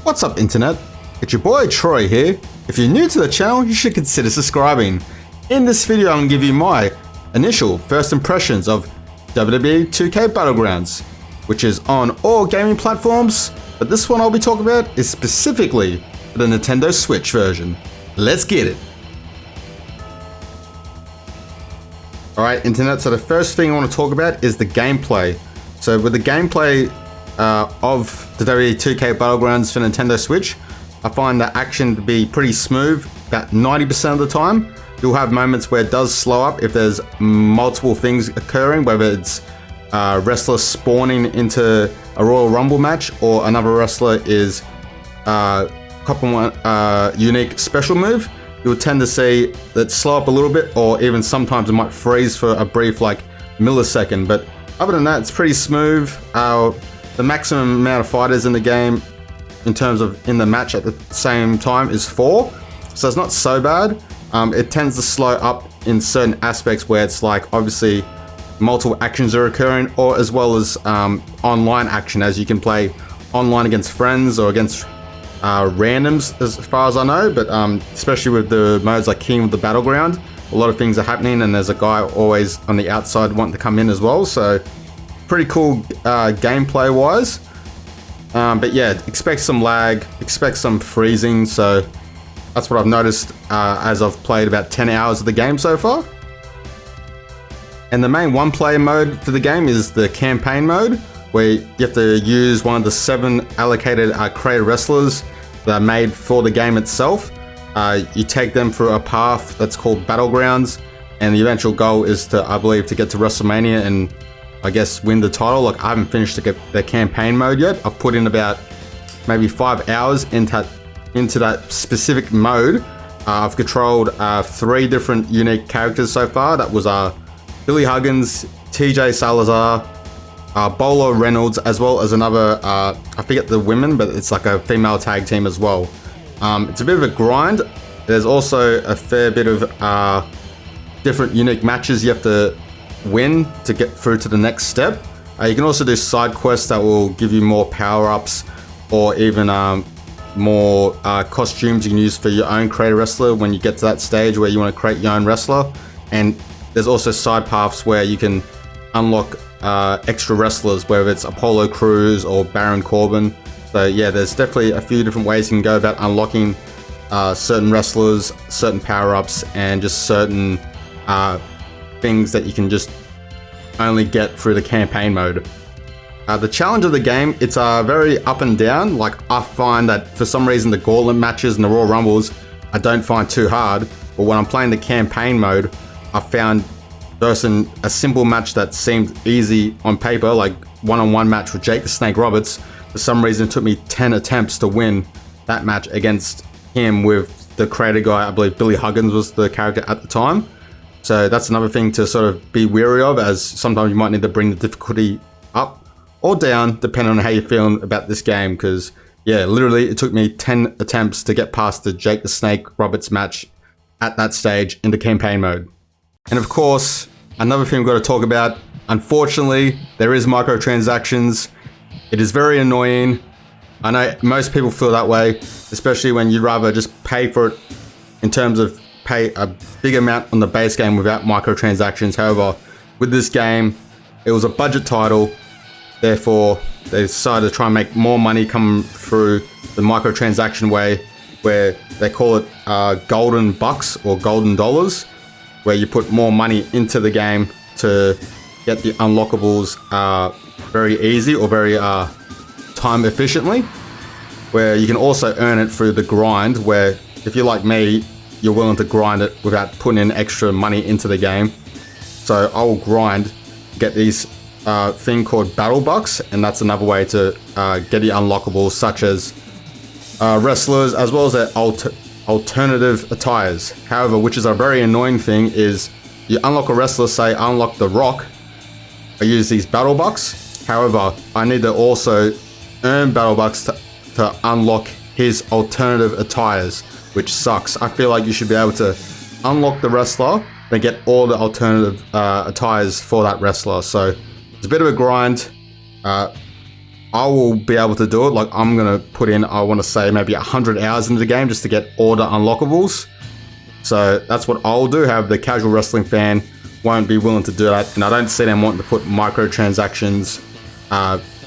What's up, internet? It's your boy Troy here. If you're new to the channel, you should consider subscribing. In this video, I'm going to give you my initial first impressions of WWE 2K Battlegrounds, which is on all gaming platforms, but this one I'll be talking about is specifically for the Nintendo Switch version. Let's get it! Alright, internet, so the first thing I want to talk about is the gameplay. So with the gameplay of the WWE 2K Battlegrounds for Nintendo Switch, I find the action to be pretty smooth about 90% of the time. You'll have moments where it does slow up if there's multiple things occurring, whether it's wrestlers spawning into a Royal Rumble match or another wrestler is copping one unique special move. You'll tend to see that slow up a little bit, or even sometimes it might freeze for a brief millisecond, but other than that, it's pretty smooth. The maximum amount of fighters in the game in terms of in the match at the same time is 4, so it's not so bad. It tends to slow up in certain aspects where it's obviously multiple actions are occurring, or as well as online action, as you can play online against friends or against randoms, as far as I know, but especially with the modes like King of the Battleground, a lot of things are happening and there's a guy always on the outside wanting to come in as well, so pretty cool gameplay wise. But yeah, expect some lag, expect some freezing, so that's what I've noticed as I've played about 10 hours of the game so far. And the main one-player mode for the game is the campaign mode, where you have to use one of the 7 allocated created wrestlers that are made for the game itself. You take them through a path that's called Battlegrounds, and the eventual goal is to, I believe, to get to WrestleMania and I guess win the title. I haven't finished the campaign mode yet. I've put in about maybe 5 hours into that specific mode. I've controlled 3 different unique characters so far. That was Billy Huggins, TJ Salazar, Bolo Reynolds, as well as another, I forget the women, but it's like a female tag team as well. It's a bit of a grind. There's also a fair bit of different unique matches you have to win to get through to the next step. You can also do side quests that will give you more power-ups, or even more costumes you can use for your own created wrestler when you get to that stage where you want to create your own wrestler. And there's also side paths where you can unlock extra wrestlers, whether it's Apollo Crews or Baron Corbin. So yeah, there's definitely a few different ways you can go about unlocking certain wrestlers, certain power-ups, and just certain things that you can just only get through the campaign mode. The challenge of the game, it's very up and down. I find that for some reason the gauntlet matches and the Royal Rumbles I don't find too hard, but when I'm playing the campaign mode, I found versus a simple match that seemed easy on paper, like one-on-one match with Jake the Snake Roberts, for some reason it took me 10 attempts to win that match against him with the creator guy. I believe Billy Huggins was the character at the time. So that's another thing to sort of be wary of, as sometimes you might need to bring the difficulty up or down depending on how you're feeling about this game, because yeah, literally it took me 10 attempts to get past the Jake the Snake Roberts match at that stage in the campaign mode. And of course, another thing we've got to talk about, unfortunately, there is microtransactions. It is very annoying. I know most people feel that way, especially when you'd rather just pay for it in terms of pay a big amount on the base game without microtransactions. However, with this game, it was a budget title, therefore they decided to try and make more money come through the microtransaction way, where they call it golden bucks or golden dollars, where you put more money into the game to get the unlockables very easy or very time efficiently, where you can also earn it through the grind, where if you're like me, you're willing to grind it without putting in extra money into the game. So I will grind, get these thing called battle bucks, and that's another way to get the unlockables, such as wrestlers as well as their alternative attires. However, which is a very annoying thing, is you unlock a wrestler, say I unlock The Rock, I use these battle bucks. However, I need to also earn battle bucks to unlock his alternative attires, which sucks. I feel like you should be able to unlock the wrestler and get all the alternative attires for that wrestler. So it's a bit of a grind. I will be able to do it. Like, I'm gonna put in, I want to say maybe 100 hours into the game just to get all the unlockables. So that's what I'll do. However, the casual wrestling fan won't be willing to do that, and I don't see them wanting to put microtransactions,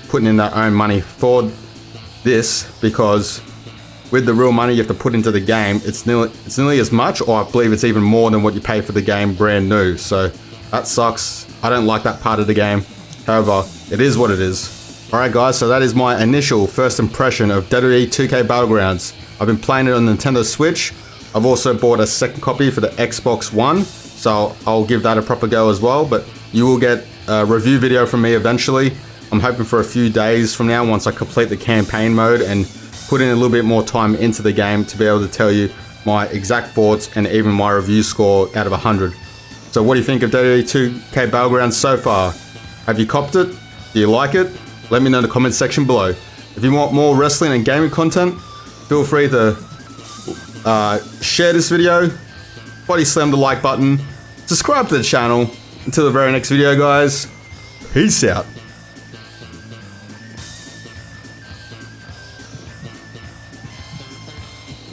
putting in their own money for this, because with the real money you have to put into the game, it's nearly as much, or I believe it's even more than what you pay for the game brand new. So that sucks. I don't like that part of the game. However, it is what it is. Alright guys, so that is my initial first impression of WWE 2K Battlegrounds. I've been playing it on Nintendo Switch. I've also bought a second copy for the Xbox One, so I'll give that a proper go as well, but you will get a review video from me eventually. I'm hoping for a few days from now, once I complete the campaign mode and put in a little bit more time into the game, to be able to tell you my exact thoughts and even my review score out of 100. So what do you think of WWE 2K Battlegrounds so far? Have you copped it? Do you like it? Let me know in the comment section below. If you want more wrestling and gaming content, feel free to share this video, body slam the like button, subscribe to the channel. Until the very next video guys, peace out.